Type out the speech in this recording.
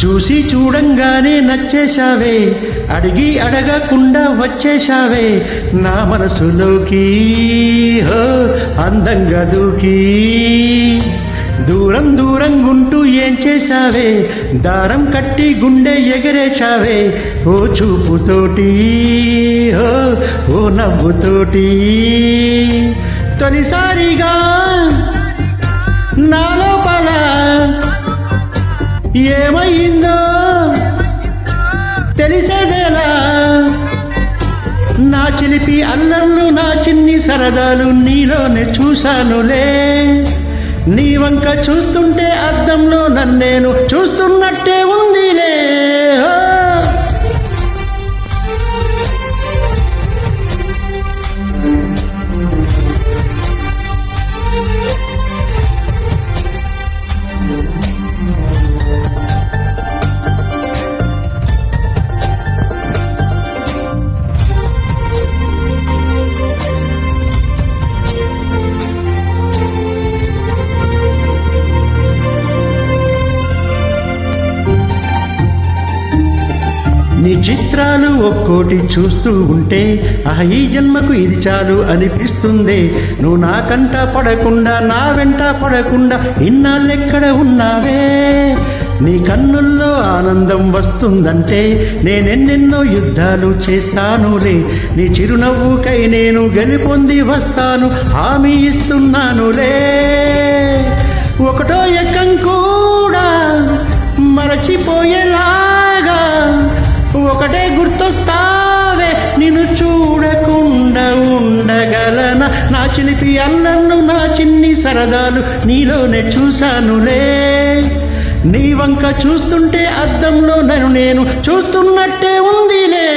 చూసి చూడంగానే నచ్చేశావే, అడిగి అడగకుండా వచ్చేశావే నా మనసులోకి. హో అందంగా దూకి దూరం దూరంగుంటూ ఏం చేశావే, దారం కట్టి గుండె ఎగరేశావే ఓ చూపుతోటి, ఓ నవ్వుతోటి. తొలిసారిగా నా లోపల ఏమైందో తెలిసేదేలా, నా చిలిపి అల్లర్లు నా చిన్ని సరదాలు నీలోనే చూశానులే. నీ వంక చూస్తుంటే అద్దంలో నన్నేను చూస్తున్నట్టే ఉందిలే. నీ చిత్రాలు ఒక్కోటి చూస్తూ ఉంటే ఈ జన్మకు ఇది చాలు అనిపిస్తుంది. నువ్వు నా కంట పడకుండా నా వెంట పడకుండా ఇన్నాళ్ళెక్కడ ఉన్నావే. నీ కన్నుల్లో ఆనందం వస్తుందంటే నేనెన్నెన్నో యుద్ధాలు చేస్తానులే. నీ చిరునవ్వుకై నేను గెలుపొంది వస్తాను, హామీ ఇస్తున్నానులే. ఒకటో ఎక్కం కూడా మరచిపోయేలాగా ఒకటే గుర్తొస్తావే, నిన్ను చూడకుండా ఉండగలనా. నా చిలిపి అల్లర్లు నా చిన్ని సరదాలు నీలోనే చూశానులే. నీ వంక చూస్తుంటే అద్దంలో నేను చూస్తున్నట్టే ఉందిలే.